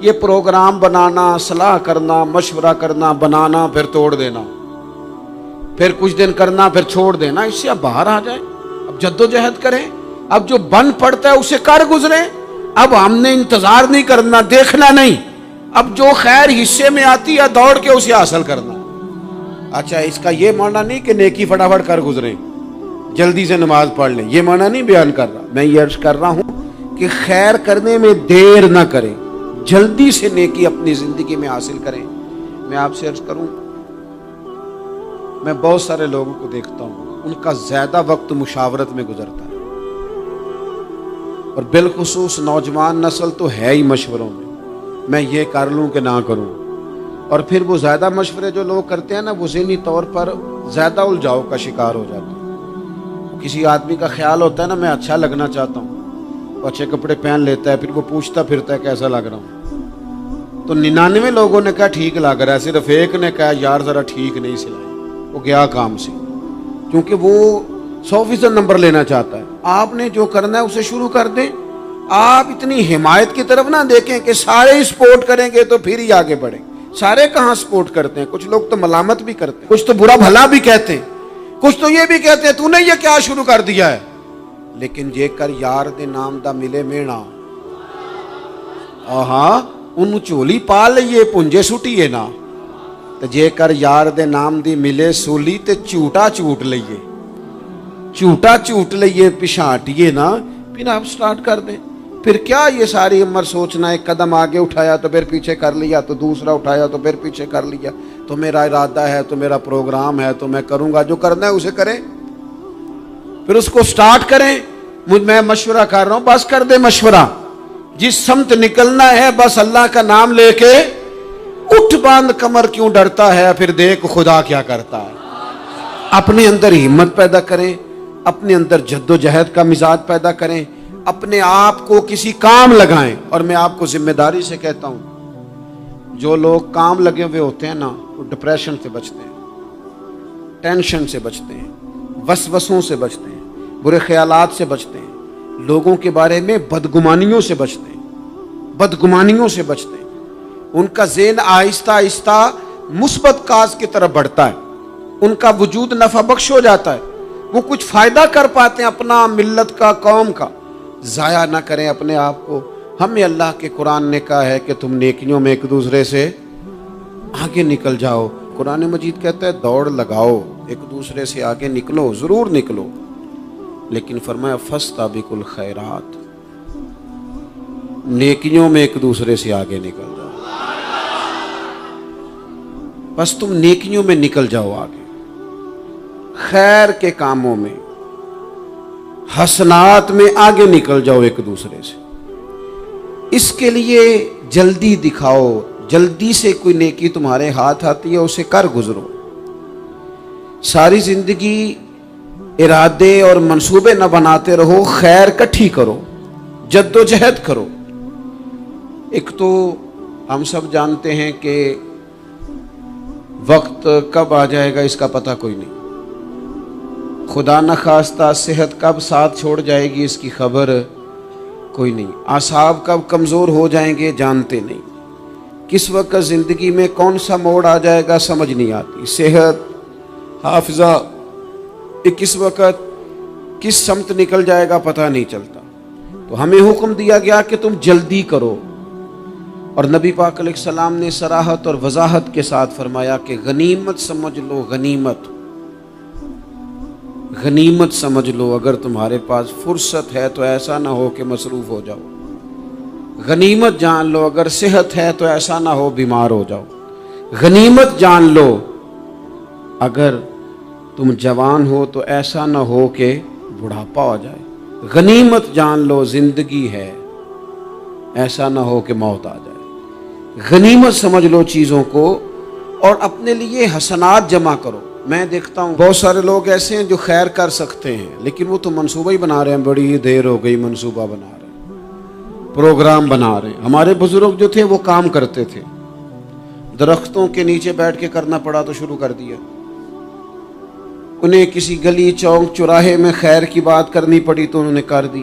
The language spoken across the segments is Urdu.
یہ پروگرام بنانا، صلاح کرنا، مشورہ کرنا، بنانا پھر توڑ دینا، پھر کچھ دن کرنا پھر چھوڑ دینا، اس سے اب باہر آ جائیں، اب جدوجہد کریں، اب جو بن پڑتا ہے اسے کر گزریں۔ اب ہم نے انتظار نہیں کرنا، دیکھنا نہیں، اب جو خیر حصے میں آتی ہے دوڑ کے اسے حاصل کرنا۔ اچھا، اس کا یہ معنی نہیں کہ نیکی فٹافٹ کر گزریں، جلدی سے نماز پڑھ لیں، یہ معنی نہیں بیان کر رہا۔ میں یہ عرض کر رہا ہوں کہ خیر کرنے میں دیر نہ کریں، جلدی سے نیکی اپنی زندگی میں حاصل کریں۔ میں آپ سے عرض کروں، میں بہت سارے لوگوں کو دیکھتا ہوں، ان کا زیادہ وقت مشاورت میں گزرتا ہے، اور بالخصوص نوجوان نسل تو ہے ہی مشوروں میں یہ کر لوں کہ نہ کروں، اور پھر وہ زیادہ مشورے جو لوگ کرتے ہیں نا، وہ ذہنی طور پر زیادہ الجھاؤ کا شکار ہو جاتے ہیں۔ کسی آدمی کا خیال ہوتا ہے نا، میں اچھا لگنا چاہتا ہوں، وہ اچھے کپڑے پہن لیتا ہے، پھر وہ پوچھتا پھرتا ہے کیسا لگ رہا ہوں، تو 99 لوگوں نے کہا ٹھیک لگ رہا ہے، صرف ایک نے کہا یار ذرا ٹھیک نہیں سلائی، وہ گیا کام سے، کیونکہ وہ 100% نمبر لینا چاہتا ہے۔ آپ نے جو کرنا ہے اسے شروع کر دیں، آپ اتنی حمایت کی طرف نہ دیکھیں کہ سارے ہی سپورٹ کریں گے تو پھر ہی آگے بڑھیں۔ سارے کہاں سپورٹ کرتے ہیں، کچھ لوگ تو ملامت بھی کرتے ہیں، کچھ تو برا بھلا بھی کہتے ہیں، کچھ تو یہ بھی کہتے ہیں تو نے یہ کیا شروع کر دیا ہے۔ لیکن جے کر یار دے نام دا ملے مینا، ہاں ان چولی پا لئیے پنجے سٹیے نا، تو جے کر یار دے نام دی ملے سولی تے چوٹا چوٹ لئیے، چوٹا چوٹ لئیے پچھاٹیے نا، پھر آپ سٹارٹ کر دیں۔ پھر کیا یہ ساری عمر سوچنا، ایک قدم آگے اٹھایا تو پھر پیچھے کر لیا، تو دوسرا اٹھایا تو پھر پیچھے کر لیا، تو میرا ارادہ ہے، تو میرا پروگرام ہے، تو میں کروں گا، جو کرنا ہے اسے کریں، پھر اس کو سٹارٹ کریں۔ میں مشورہ کر رہا ہوں، بس کر دے مشورہ، جس سمت نکلنا ہے بس اللہ کا نام لے کے اٹھ، باندھ کمر کیوں ڈرتا ہے، پھر دیکھ خدا کیا کرتا ہے۔ اپنے اندر ہمت پیدا کریں، اپنے اندر جد و جہد کا مزاج پیدا کریں، اپنے آپ کو کسی کام لگائیں۔ اور میں آپ کو ذمہ داری سے کہتا ہوں، جو لوگ کام لگے ہوئے ہوتے ہیں نا، وہ ڈپریشن سے بچتے ہیں، ٹینشن سے بچتے ہیں، وسوسوں سے بچتے ہیں، برے خیالات سے بچتے ہیں، لوگوں کے بارے میں بدگمانیوں سے بچتے ہیں، بدگمانیوں سے بچتے ہیں۔ ان کا ذہن آہستہ آہستہ مثبت کاز کی طرف بڑھتا ہے، ان کا وجود نفع بخش ہو جاتا ہے، وہ کچھ فائدہ کر پاتے ہیں اپنا، ملت کا، قوم کا۔ ضائع نہ کریں اپنے آپ کو۔ ہمیں اللہ کے قرآن نے کہا ہے کہ تم نیکیوں میں ایک دوسرے سے آگے نکل جاؤ۔ قرآن مجید کہتا ہے دوڑ لگاؤ، ایک دوسرے سے آگے نکلو، ضرور نکلو، لیکن فرمایا فاستبقوا الخیرات، نیکیوں میں ایک دوسرے سے آگے نکل جاؤ۔ بس تم نیکیوں میں نکل جاؤ آگے، خیر کے کاموں میں، حسنات میں آگے نکل جاؤ ایک دوسرے سے۔ اس کے لیے جلدی دکھاؤ، جلدی سے کوئی نیکی تمہارے ہاتھ آتی ہے اسے کر گزرو۔ ساری زندگی ارادے اور منصوبے نہ بناتے رہو، خیر کٹھی کرو، جد و جہد کرو۔ ایک تو ہم سب جانتے ہیں کہ وقت کب آ جائے گا اس کا پتہ کوئی نہیں، خدا نخواستہ صحت کب ساتھ چھوڑ جائے گی اس کی خبر کوئی نہیں، اعصاب کب کمزور ہو جائیں گے جانتے نہیں، کس وقت زندگی میں کون سا موڑ آ جائے گا سمجھ نہیں آتی، صحت، حافظہ کس وقت کس سمت نکل جائے گا پتہ نہیں چلتا۔ تو ہمیں حکم دیا گیا کہ تم جلدی کرو، اور نبی پاک علیہ السلام نے صراحت اور وضاحت کے ساتھ فرمایا کہ غنیمت سمجھ لو، غنیمت غنیمت سمجھ لو، اگر تمہارے پاس فرصت ہے تو ایسا نہ ہو کہ مصروف ہو جاؤ، غنیمت جان لو اگر صحت ہے تو ایسا نہ ہو بیمار ہو جاؤ، غنیمت جان لو اگر تم جوان ہو تو ایسا نہ ہو کہ بڑھاپا ہو جائے، غنیمت جان لو زندگی ہے، ایسا نہ ہو کہ موت آ جائے۔ غنیمت سمجھ لو چیزوں کو، اور اپنے لیے حسنات جمع کرو۔ میں دیکھتا ہوں بہت سارے لوگ ایسے ہیں جو خیر کر سکتے ہیں، لیکن وہ تو منصوبہ ہی بنا رہے ہیں، بڑی دیر ہو گئی منصوبہ بنا رہے ہیں، پروگرام بنا رہے ہیں۔ ہمارے بزرگ جو تھے وہ کام کرتے تھے، درختوں کے نیچے بیٹھ کے کرنا پڑا تو شروع کر دیا، انہیں کسی گلی چوک چوراہے میں خیر کی بات کرنی پڑی تو انہوں نے کر دی،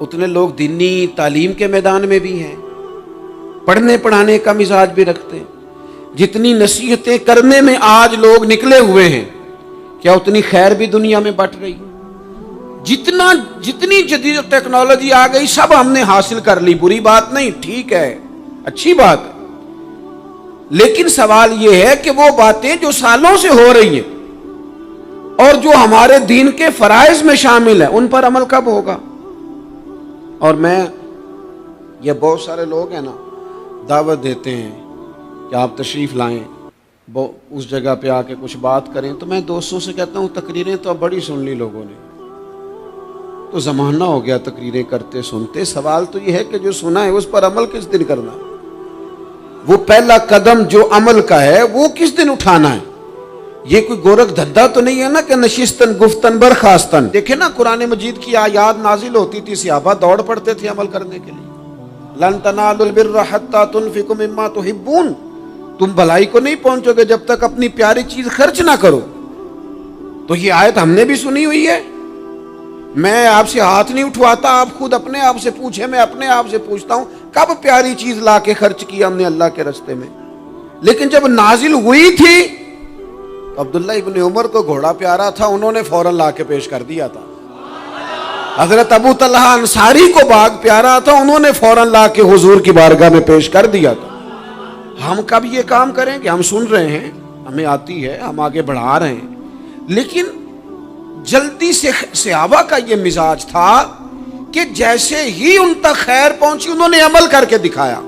اتنے لوگ دینی تعلیم کے میدان میں بھی ہیں، پڑھنے پڑھانے کا مزاج بھی رکھتے ہیں۔ جتنی نصیحتیں کرنے میں آج لوگ نکلے ہوئے ہیں، کیا اتنی خیر بھی دنیا میں بٹ رہی؟ جتنی جدید ٹیکنالوجی آ گئی سب ہم نے حاصل کر لی، بری بات نہیں، ٹھیک ہے، اچھی بات ہے، لیکن سوال یہ ہے کہ وہ باتیں جو سالوں سے ہو رہی ہیں اور جو ہمارے دین کے فرائض میں شامل ہیں ان پر عمل کب ہوگا؟ اور یہ بہت سارے لوگ ہیں نا، دعوت دیتے ہیں کہ آپ تشریف لائیں، اس جگہ پہ آ کے کچھ بات کریں، تو میں دوستوں سے کہتا ہوں تقریریں تو اب بڑی سن لی لوگوں نے، تو زمانہ ہو گیا تقریریں کرتے سنتے۔ سوال تو یہ ہے کہ جو سنا ہے اس پر عمل کس دن کرنا ہے؟ وہ پہلا قدم جو عمل کا ہے وہ کس دن اٹھانا ہے؟ یہ کوئی گورکھ دھندا تو نہیں ہے نا کہ نشستن گفتن برخاستن۔ دیکھیں نا قرآن مجید کی آیات نازل ہوتی تھی، صحابہ دوڑ پڑتے تھے عمل کرنے کے لیے۔ لن تنالوا البر حتى تنفقوا مما تحبون، تم بھلائی کو نہیں پہنچو گے جب تک اپنی پیاری چیز خرچ نہ کرو۔ تو یہ آیت ہم نے بھی سنی ہوئی ہے، میں آپ سے ہاتھ نہیں اٹھواتا، آپ خود اپنے آپ سے پوچھیں، میں اپنے آپ سے پوچھتا ہوں کب پیاری چیز لا کے خرچ کیا ہم نے اللہ کے راستے میں؟ لیکن جب نازل ہوئی تھی عبداللہ ابن عمر کو گھوڑا پیارا تھا، انہوں نے فوراً لا کے پیش کر دیا تھا۔ حضرت ابو طلحہ انصاری کو باغ پیارا تھا، انہوں نے فوراً لا کے حضور کی بارگاہ میں پیش کر دیا تھا۔ ہم کب یہ کام کریں کہ ہم سن رہے ہیں، ہمیں آتی ہے، ہم آگے بڑھا رہے ہیں، لیکن جلدی سے صحابہ کا یہ مزاج تھا کہ جیسے ہی ان تک خیر پہنچی انہوں نے عمل کر کے دکھایا،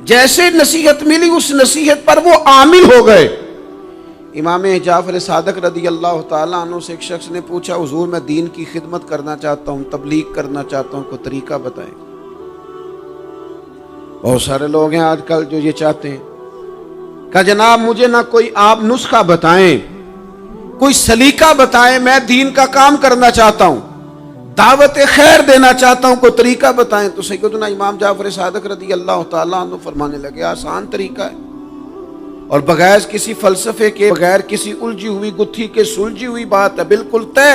جیسے نصیحت ملی اس نصیحت پر وہ عامل ہو گئے۔ امام جعفر صادق رضی اللہ تعالیٰ عنہ سے ایک شخص نے پوچھا، حضور میں دین کی خدمت کرنا چاہتا ہوں، تبلیغ کرنا چاہتا ہوں، کوئی طریقہ بتائیں۔ بہت سارے لوگ ہیں آج کل جو یہ چاہتے ہیں کہ جناب مجھے نہ کوئی آپ نسخہ بتائیں، کوئی سلیقہ بتائیں، میں دین کا کام کرنا چاہتا ہوں، دعوت خیر دینا چاہتا ہوں، کوئی طریقہ بتائیں۔ تو سیدنا امام جعفر صادق رضی اللہ تعالیٰ عنہ فرمانے لگے، آسان طریقہ ہے، اور بغیر کسی فلسفے کے، بغیر کسی الجھی ہوئی گتھی کے سلجھی ہوئی بات ہے، بالکل طے۔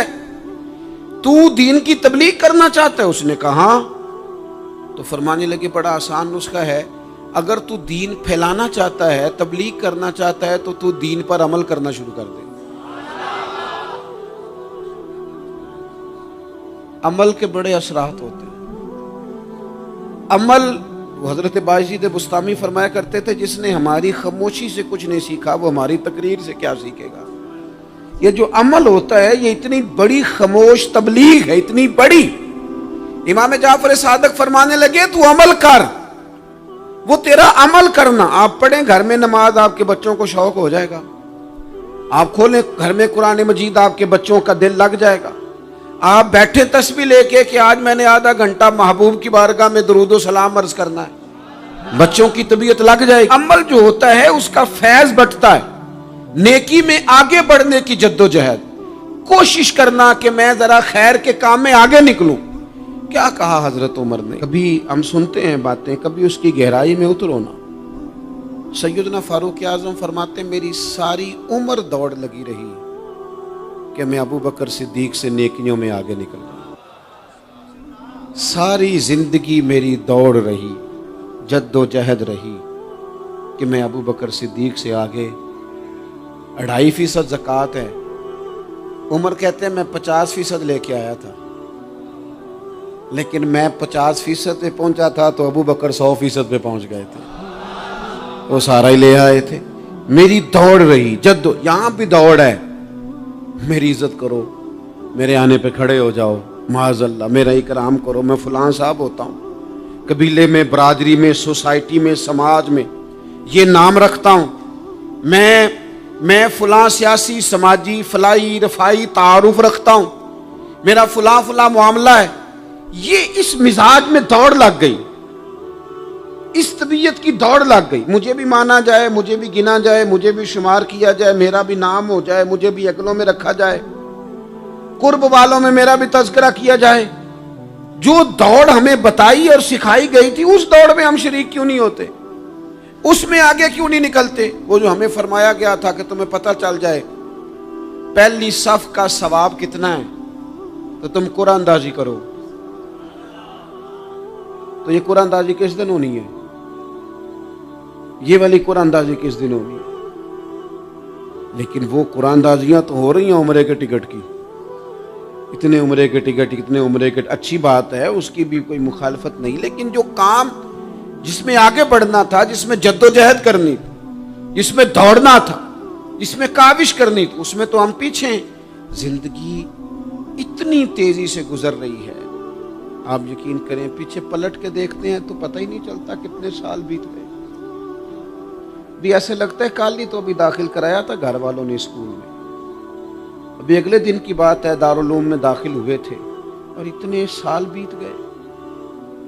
تو دین کی تبلیغ کرنا چاہتا ہے؟ اس نے کہا ہاں۔ تو فرمانے لگے بڑا آسان نسخہ ہے، اگر تو دین پھیلانا چاہتا ہے، تبلیغ کرنا چاہتا ہے، تو دین پر عمل کرنا شروع کر دے۔ عمل کے بڑے اثرات ہوتے ہیں۔ عمل، حضرت باجید بستامی فرمایا کرتے تھے، جس نے ہماری خاموشی سے کچھ نہیں سیکھا وہ ہماری تقریر سے کیا سیکھے گا۔ یہ جو عمل ہوتا ہے یہ اتنی بڑی خاموش تبلیغ ہے، اتنی بڑی۔ امام جعفر صادق فرمانے لگے تو عمل کر، وہ تیرا عمل کرنا۔ آپ پڑھیں گھر میں نماز، آپ کے بچوں کو شوق ہو جائے گا، آپ کھولیں گھر میں قرآن مجید، آپ کے بچوں کا دل لگ جائے گا۔ آپ بیٹھے تسبیح لے کے کہ آج میں نے آدھا گھنٹہ محبوب کی بارگاہ میں درود و سلام عرض کرنا ہے، بچوں کی طبیعت لگ جائے گی۔ عمل جو ہوتا ہے اس کا فیض بٹتا ہے، نیکی میں آگے بڑھنے کی جدوجہد، کوشش کرنا کہ میں ذرا خیر کے کام میں آگے نکلوں۔ کیا کہا حضرت عمر نے؟ کبھی ہم سنتے ہیں باتیں، کبھی اس کی گہرائی میں اترو نا۔ سیدنا فاروق اعظم فرماتے میری ساری عمر دوڑ لگی رہی کہ میں ابو بکر صدیق سے نیکیوں میں آگے نکل جاؤں، ساری زندگی میری دوڑ رہی، جد و جہد رہی کہ میں ابو بکر صدیق سے آگے۔ 2.5% زکوٰۃ ہے، عمر کہتے ہیں میں 50% لے کے آیا تھا، لیکن میں 50% پہ پہنچا تھا تو ابو بکر 100% پہ پہنچ گئے تھے، وہ سارا ہی لے آئے تھے۔ میری دوڑ رہی، یہاں بھی دوڑ ہے، میری عزت کرو، میرے آنے پہ کھڑے ہو جاؤ، معاذ اللہ میرا اکرام کرو، میں فلاں صاحب ہوتا ہوں، قبیلے میں، برادری میں، سوسائٹی میں، سماج میں یہ نام رکھتا ہوں، میں فلاں سیاسی، سماجی، فلاحی، رفائی تعارف رکھتا ہوں، میرا فلاں معاملہ ہے۔ یہ اس مزاج میں دوڑ لگ گئی، اس طبیعت کی دوڑ لگ گئی، مجھے بھی مانا جائے، مجھے بھی گنا جائے، مجھے بھی شمار کیا جائے، میرا بھی نام ہو جائے، مجھے بھی اگلوں میں رکھا جائے، قرب والوں میں میرا بھی تذکرہ کیا جائے۔ جو دوڑ ہمیں بتائی اور سکھائی گئی تھی اس دوڑ میں ہم شریک کیوں نہیں ہوتے؟ اس میں آگے کیوں نہیں نکلتے؟ وہ جو ہمیں فرمایا گیا تھا کہ تمہیں پتہ چل جائے پہلی صف کا ثواب کتنا ہے تو تم قرآن اندازی کرو، تو یہ قرآن اندازی کس دن ہونی ہے؟ یہ والی قرآن اندازی کس دن ہونی ہے؟ لیکن وہ قرآن اندازیاں تو ہو رہی ہیں عمرے کے ٹکٹ کی، اتنے عمرے کے ٹکٹ، اتنے عمرے کے، اچھی بات ہے، اس کی بھی کوئی مخالفت نہیں، لیکن جو کام جس میں آگے بڑھنا تھا، جس میں جد و جہد کرنی تھی، جس میں دوڑنا تھا، جس میں کاوش کرنی تھی، اس میں تو ہم پیچھے ہیں۔ زندگی اتنی تیزی سے گزر رہی ہے، آپ یقین کریں پیچھے پلٹ کے دیکھتے ہیں تو پتہ ہی نہیں چلتا کتنے سال بیت گئے۔ بھی ایسے لگتا ہے کل ہی تو ابھی داخل کرایا تھا گھر والوں نے اسکول میں، ابھی اگلے دن کی بات ہے دارالعلوم میں داخل ہوئے تھے اور اتنے سال بیت گئے،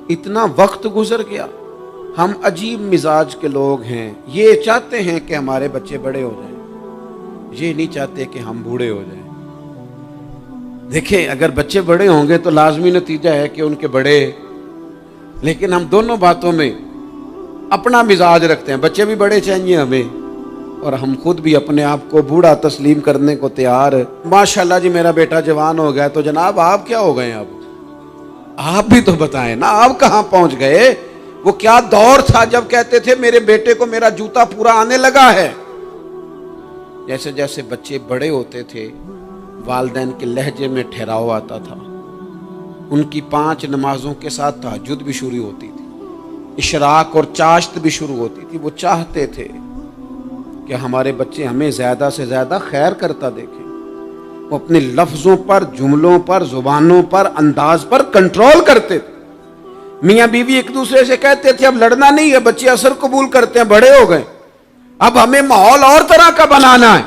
اتنا وقت گزر گیا۔ ہم عجیب مزاج کے لوگ ہیں، یہ چاہتے ہیں کہ ہمارے بچے بڑے ہو جائیں، یہ نہیں چاہتے کہ ہم بوڑھے ہو جائیں۔ دیکھیں اگر بچے بڑے ہوں گے تو لازمی نتیجہ ہے کہ ان کے بڑے، لیکن ہم دونوں باتوں میں اپنا مزاج رکھتے ہیں، بچے بھی بڑے چاہیے ہمیں اور ہم خود بھی اپنے آپ کو بوڑھا تسلیم کرنے کو تیار۔ ماشاءاللہ جی میرا بیٹا جوان ہو گیا، تو جناب آپ کیا ہو گئے ہیں؟ اب آپ بھی تو بتائیں نا، آپ کہاں پہنچ گئے؟ وہ کیا دور تھا جب کہتے تھے میرے بیٹے کو میرا جوتا پورا آنے لگا ہے۔ جیسے جیسے بچے بڑے ہوتے تھے والدین کے لہجے میں ٹھہراؤ آتا تھا، ان کی 5 نمازوں کے ساتھ تہجد بھی شروع ہوتی تھی، اشراق اور چاشت بھی شروع ہوتی تھی۔ وہ چاہتے تھے کہ ہمارے بچے ہمیں زیادہ سے زیادہ خیر کرتا دیکھیں۔ وہ اپنے لفظوں پر، جملوں پر، زبانوں پر، انداز پر کنٹرول کرتے تھے۔ میاں بیوی ایک دوسرے سے کہتے تھے اب لڑنا نہیں ہے، بچے اثر قبول کرتے ہیں، بڑے ہو گئے، اب ہمیں ماحول اور طرح کا بنانا ہے۔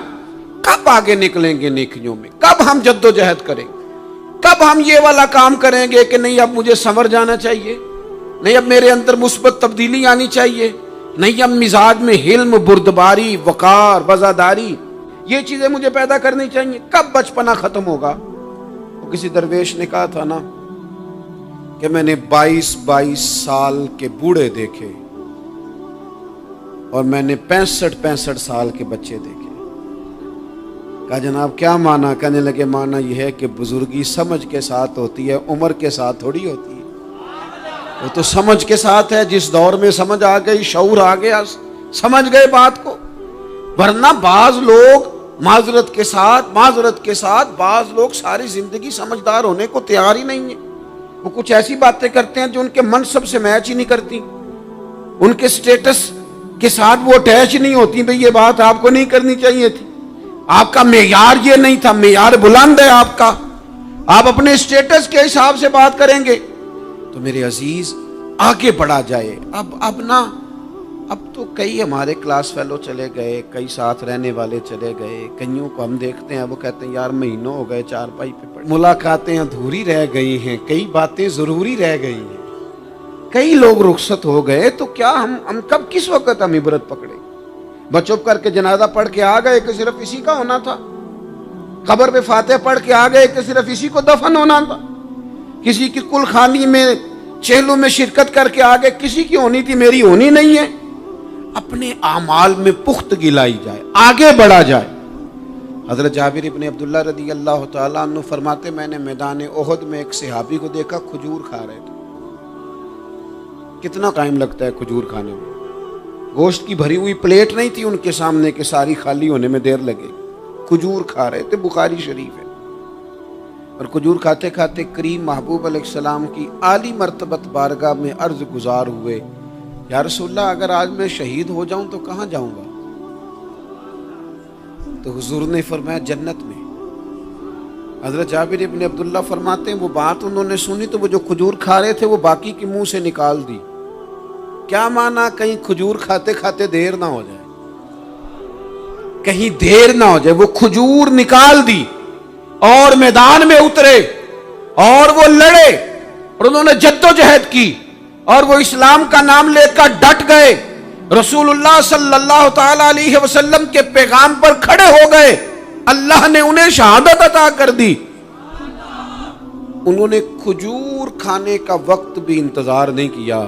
کب آگے نکلیں گے نیکیوں میں؟ کب ہم جد و جہد کریں گے؟ کب ہم یہ والا کام کریں گے کہ نہیں اب مجھے سنور جانا چاہیے، نہیں اب میرے اندر مثبت تبدیلی آنی چاہیے، نہیں اب مزاج میں حلم، بردباری، وقار، وفاداری، یہ چیزیں مجھے پیدا کرنی چاہیے؟ کب بچپنا ختم ہوگا؟ وہ کسی درویش نے کہا تھا نا کہ میں نے 22 سال کے بوڑھے دیکھے اور میں نے 65 سال کے بچے دیکھے۔ کہا جناب کیا معنی؟ کہنے لگے معنی یہ ہے کہ بزرگی سمجھ کے ساتھ ہوتی ہے، عمر کے ساتھ تھوڑی ہوتی ہے۔ وہ تو سمجھ کے ساتھ ہے، جس دور میں سمجھ آ گئی، شعور آ گیا، سمجھ گئے بات کو۔ ورنہ بعض لوگ معذرت کے ساتھ بعض لوگ ساری زندگی سمجھدار ہونے کو تیار ہی نہیں ہیں۔ وہ کچھ ایسی باتیں کرتے ہیں جو ان کے منصب سے میچ ہی نہیں کرتی، ان کے سٹیٹس کے ساتھ وہ اٹیچ نہیں ہوتی۔ بھئی یہ بات آپ کو نہیں کرنی چاہیے تھی، آپ کا معیار یہ نہیں تھا، معیار بلند ہے آپ کا، آپ اپنے سٹیٹس کے حساب سے بات کریں گے۔ تو میرے عزیز آگے بڑھا جائے۔ اب تو کئی ہمارے کلاس فیلو چلے گئے، کئی ساتھ رہنے والے چلے گئے، کئیوں کو ہم دیکھتے ہیں وہ کہتے ہیں یار مہینوں ہو گئے چارپائی پہ پڑے، ملاقاتیں ادھوری رہ گئی ہیں، کئی باتیں ضروری رہ گئی ہیں، کئی لوگ رخصت ہو گئے، تو کیا ہم کب کس وقت ہم عبرت پکڑے؟ بس چپ کر کے جنازہ پڑھ کے آ گئے کہ صرف اسی کا ہونا تھا، قبر پہ فاتحہ پڑھ کے آ گئے کہ صرف اسی کو دفن ہونا تھا، کسی کی کل خانی میں چہلوں میں شرکت کر کے آگے کسی کی ہونی تھی، میری ہونی نہیں ہے۔ اپنے اعمال میں پختگی لائی جائے، آگے بڑھا جائے۔ حضرت جابر ابن عبداللہ رضی اللہ تعالیٰ عنہ فرماتے میں نے میدان احد میں ایک صحابی کو دیکھا کھجور کھا رہے تھے۔ کتنا ٹائم لگتا ہے کھجور کھانے میں؟ گوشت کی بھری ہوئی پلیٹ نہیں تھی ان کے سامنے کہ ساری خالی ہونے میں دیر لگے، کھجور کھا رہے تھے، بخاری شریف ہے۔ اور کھجور کھاتے کھاتے کریم محبوب علیہ السلام کی عالی مرتبت بارگاہ میں عرض گزار ہوئے یا رسول اللہ اگر آج میں شہید ہو جاؤں تو کہاں جاؤں گا؟ تو حضور نے فرمایا جنت میں۔ حضرت جابر ابن عبداللہ فرماتے ہیں وہ بات انہوں نے سنی تو وہ جو کھجور کھا رہے تھے وہ باقی کے منہ سے نکال دی۔ کیا معنی؟ کہیں کھجور کھاتے کھاتے دیر نہ ہو جائے، کہیں دیر نہ ہو جائے۔ وہ کھجور نکال دی اور میدان میں اترے اور وہ لڑے اور انہوں نے جد و جہد کی اور وہ اسلام کا نام لے کر ڈٹ گئے، رسول اللہ صلی اللہ تعالی علیہ وسلم کے پیغام پر کھڑے ہو گئے، اللہ نے انہیں شہادت عطا کر دی۔ انہوں نے کھجور کھانے کا وقت بھی انتظار نہیں کیا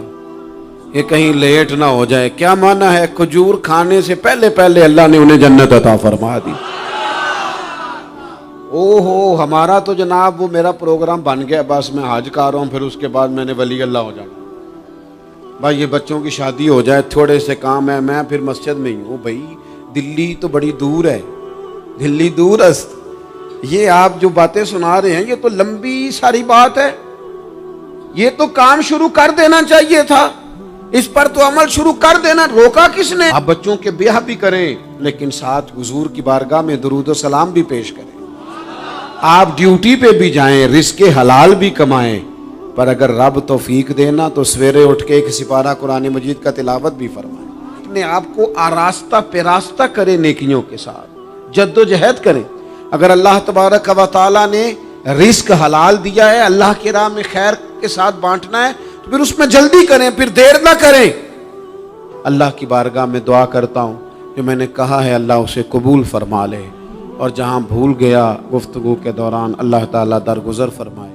کہ کہیں لیٹ نہ ہو جائے۔ کیا معنی ہے؟ کھجور کھانے سے پہلے پہلے اللہ نے انہیں جنت عطا فرما دی۔ اوہو ہمارا تو جناب وہ میرا پروگرام بن گیا، بس میں حج کر رہا ہوں، پھر اس کے بعد میں نے ولی اللہ ہو جانا۔ بھائی یہ بچوں کی شادی ہو جائے، تھوڑے سے کام ہے، میں پھر مسجد میں ہی ہوں. بھائی دلی تو بڑی دور ہے، دلی دور است. یہ آپ جو باتیں سنا رہے ہیں یہ تو لمبی ساری بات ہے. یہ تو کام شروع کر دینا چاہیے تھا، اس پر تو عمل شروع کر دینا، روکا کس نے؟ آپ بچوں کے بیاہ بھی کریں لیکن ساتھ حضور کی بارگاہ میں درود و سلام بھی پیش کریں. آپ ڈیوٹی پہ بھی جائیں، رزق حلال بھی کمائیں، پر اگر رب توفیق دینا تو سویرے اٹھ کے ایک سپارہ قرآن مجید کا تلاوت بھی فرمائیں. اپنے آپ کو آراستہ پیراستہ کریں، نیکیوں کے ساتھ جد و جہد کریں. اگر اللہ تبارک و تعالیٰ نے رزق حلال دیا ہے، اللہ کی راہ میں خیر کے ساتھ بانٹنا ہے، تو پھر اس میں جلدی کریں، پھر دیر نہ کریں. اللہ کی بارگاہ میں دعا کرتا ہوں جو میں نے کہا ہے اللہ اسے قبول فرما لے، اور جہاں بھول گیا گفتگو کے دوران اللہ تعالیٰ درگزر فرمائے.